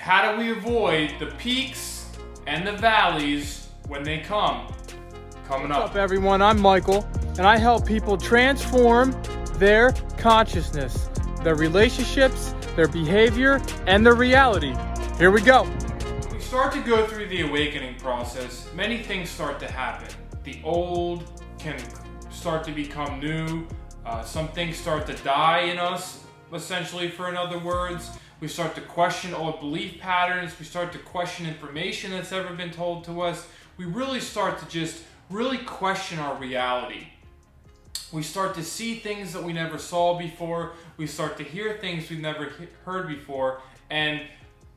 How do we avoid the peaks and the valleys when they come? Coming What's up. up, everyone? I'm Michael, and I help people transform their consciousness, their relationships, their behavior, and their reality. Here we go. When we start to go through the awakening process, many things start to happen. The old can start to become new. Some things start to die in us, essentially, in other words. We start to question old belief patterns. We start to question information that's ever been told to us. We really start to just really question our reality. We start to see things that we never saw before. We start to hear things we've never heard before. And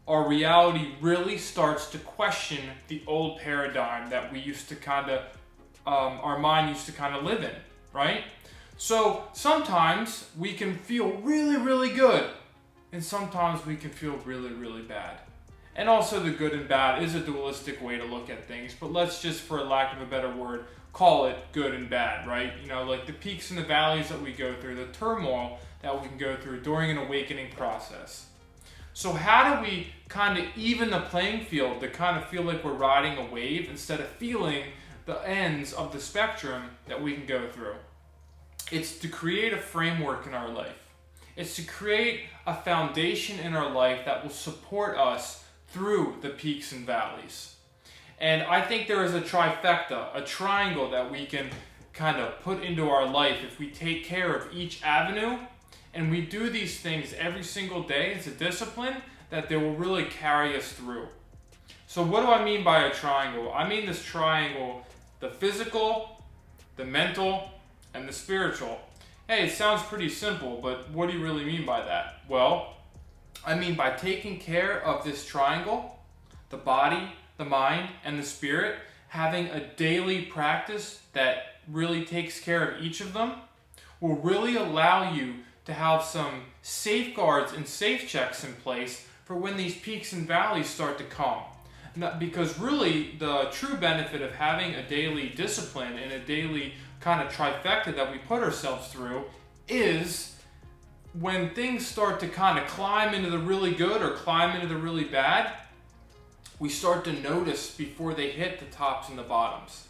our reality really starts to question the old paradigm that we used to our mind used to kind of live in, right? So sometimes we can feel really, really good. And sometimes we can feel really, really bad. And also the good and bad is a dualistic way to look at things, but let's just, for lack of a better word, call it good and bad, right? You know, like the peaks and the valleys that we go through, the turmoil that we can go through during an awakening process. So how do we kind of even the playing field to kind of feel like we're riding a wave instead of feeling the ends of the spectrum that we can go through? It's to create a framework in our life. It's to create a foundation in our life that will support us through the peaks and valleys. And I think there is a trifecta, a triangle that we can kind of put into our life if we take care of each avenue and we do these things every single day. It's a discipline that they will really carry us through. So what do I mean by a triangle? I mean this triangle, the physical, the mental, and the spiritual. Hey, it sounds pretty simple, but what do you really mean by that? Well, I mean by taking care of this triangle, the body, the mind, and the spirit, having a daily practice that really takes care of each of them will really allow you to have some safeguards and safe checks in place for when these peaks and valleys start to come. Because really the true benefit of having a daily discipline and a daily kind of trifecta that we put ourselves through is when things start to kind of climb into the really good or climb into the really bad, we start to notice before they hit the tops and the bottoms.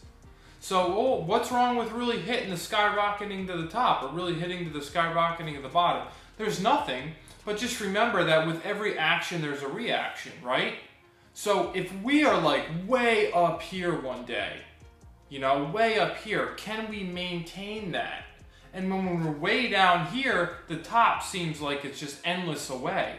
So, what's wrong with really hitting the skyrocketing to the top or really hitting to the skyrocketing at the bottom? There's nothing, but just remember that with every action there's a reaction, right? So if we are like way up here one day, way up here, can we maintain that? And when we're way down here, the top seems like it's just endless away.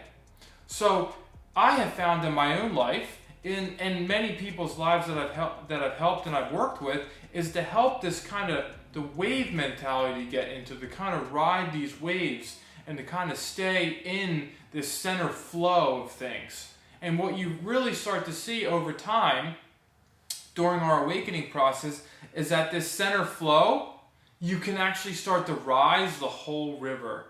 So I have found in my own life, in many people's lives that I've helped and I've worked with, is to help this kind of the wave mentality get into, to kind of ride these waves and to kind of stay in this center flow of things. And what you really start to see over time during our awakening process is that this center flow, you can actually start to rise the whole river.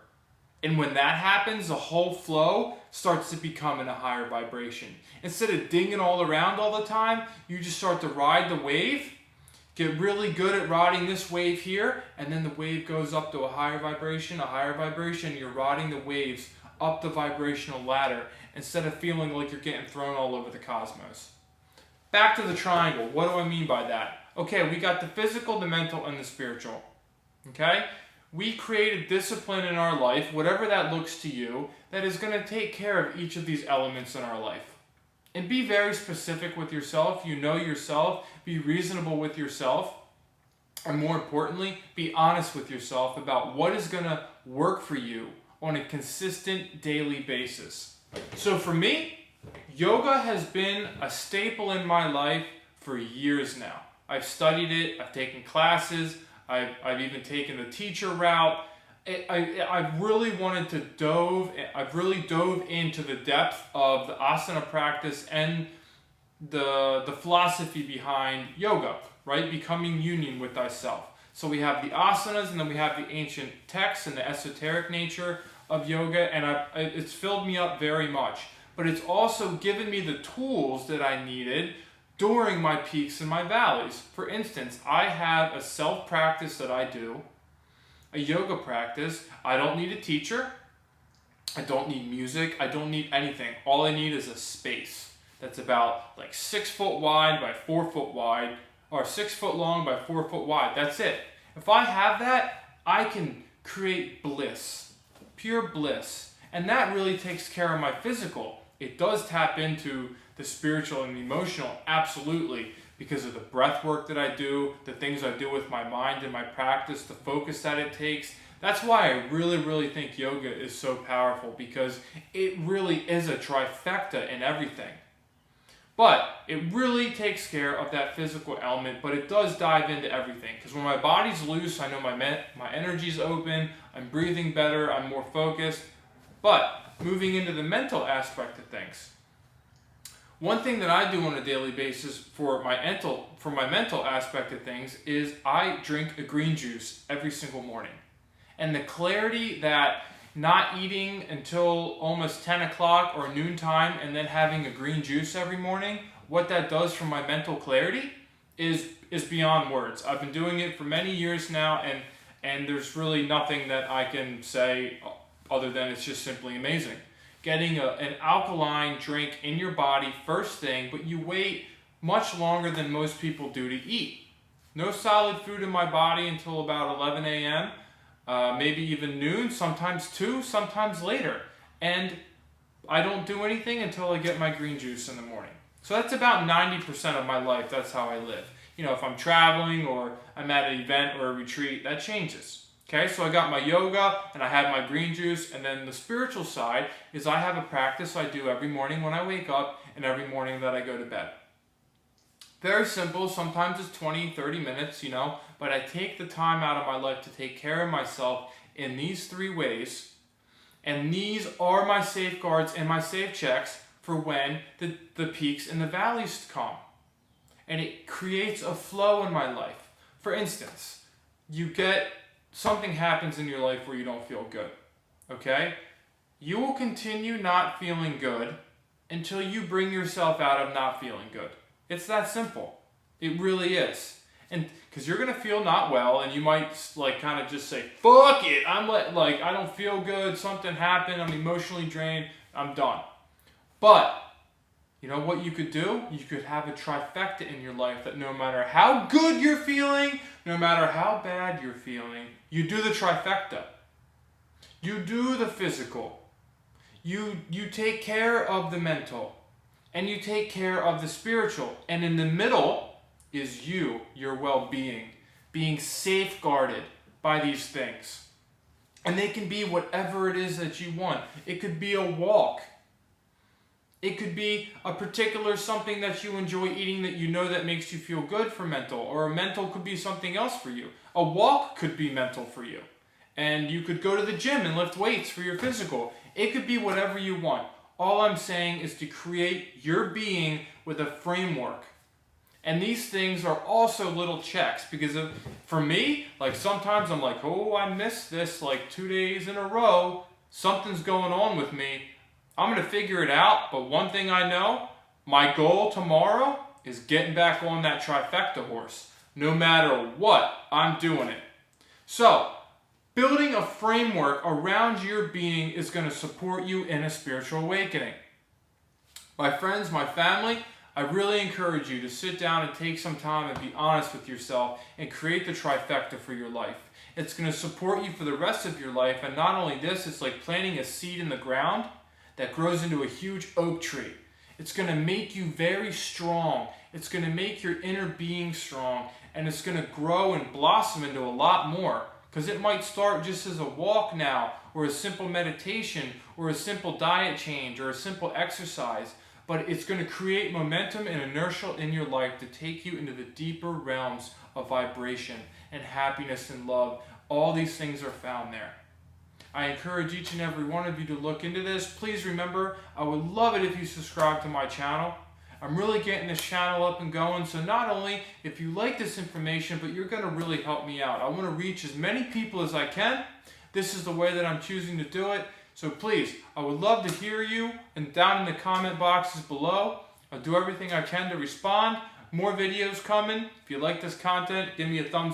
And when that happens, the whole flow starts to become in a higher vibration. Instead of dinging all around all the time, you just start to ride the wave, get really good at riding this wave here, and then the wave goes up to a higher vibration, you're riding the waves up the vibrational ladder instead of feeling like you're getting thrown all over the cosmos. Back to the triangle. What do I mean by that? Okay, we got the physical, the mental, and the spiritual. Okay? We create a discipline in our life, whatever that looks to you, that is going to take care of each of these elements in our life. And be very specific with yourself. You know yourself. Be reasonable with yourself. And more importantly, be honest with yourself about what is going to work for you on a consistent daily basis. So for me, yoga has been a staple in my life for years now. I've studied it, I've taken classes, I've even taken the teacher route. I've really dove into the depth of the asana practice and the philosophy behind yoga, right? Becoming union with thyself. So we have the asanas, and then we have the ancient texts and the esoteric nature of yoga, and it's filled me up very much. But it's also given me the tools that I needed during my peaks and my valleys. For instance, I have a self-practice that I do, a yoga practice. I don't need a teacher. I don't need music. I don't need anything. All I need is a space that's about like 6 foot wide by 4 foot wide, or 6 foot long by 4 foot wide. That's it. If I have that, I can create bliss, pure bliss. And that really takes care of my physical. It does tap into the spiritual and the emotional, absolutely, because of the breath work that I do, the things I do with my mind and my practice, the focus that it takes. That's why I really, really think yoga is so powerful, because it really is a trifecta in everything. But it really takes care of that physical element, but it does dive into everything. Because when my body's loose, I know my energy's open, I'm breathing better, I'm more focused. But moving into the mental aspect of things, one thing that I do on a daily basis for my mental aspect of things is I drink a green juice every single morning. And the clarity that not eating until almost 10 o'clock or noontime and then having a green juice every morning, what that does for my mental clarity is beyond words. I've been doing it for many years now, and there's really nothing that I can say other than it's just simply amazing. Getting an alkaline drink in your body first thing, but you wait much longer than most people do to eat. No solid food in my body until about 11 a.m., maybe even noon, sometimes 2, sometimes later. And I don't do anything until I get my green juice in the morning. So that's about 90% of my life. That's how I live. You know, if I'm traveling or I'm at an event or a retreat, that changes. Okay, so I got my yoga and I have my green juice, and then the spiritual side is I have a practice I do every morning when I wake up and every morning that I go to bed. Very simple, sometimes it's 20, 30 minutes, you know, but I take the time out of my life to take care of myself in these 3 ways, and these are my safeguards and my safe checks for when the peaks and the valleys come. And it creates a flow in my life. For instance, something happens in your life where you don't feel good, okay? You will continue not feeling good until you bring yourself out of not feeling good. It's that simple. It really is. And because you're going to feel not well, and you might like kind of just say, fuck it, I don't feel good, something happened, I'm emotionally drained, I'm done. But you know what you could do? You could have a trifecta in your life that no matter how good you're feeling, no matter how bad you're feeling, you do the trifecta. You do the physical. You take care of the mental. And you take care of the spiritual. And in the middle is your well-being, being safeguarded by these things. And they can be whatever it is that you want. It could be a walk. It could be a particular something that you enjoy eating that you know that makes you feel good for mental, or a mental could be something else for you. A walk could be mental for you. And you could go to the gym and lift weights for your physical. It could be whatever you want. All I'm saying is to create your being with a framework. And these things are also little checks, because for me, like sometimes I'm like, oh, I missed this like 2 days in a row. Something's going on with me. I'm going to figure it out, but one thing I know, my goal tomorrow is getting back on that trifecta horse. No matter what, I'm doing it. So, building a framework around your being is going to support you in a spiritual awakening. My friends, my family, I really encourage you to sit down and take some time and be honest with yourself and create the trifecta for your life. It's going to support you for the rest of your life, and not only this, it's like planting a seed in the ground that grows into a huge oak tree. It's going to make you very strong. It's going to make your inner being strong, and it's going to grow and blossom into a lot more, because it might start just as a walk now, or a simple meditation, or a simple diet change, or a simple exercise, but it's going to create momentum and inertia in your life to take you into the deeper realms of vibration and happiness and love. All these things are found there. I encourage each and every one of you to look into this. Please remember, I would love it if you subscribe to my channel. I'm really getting this channel up and going, so not only if you like this information, but you're going to really help me out. I want to reach as many people as I can. This is the way that I'm choosing to do it. So please, I would love to hear you, and down in the comment boxes below, I'll do everything I can to respond. More videos coming. If you like this content, give me a thumbs up.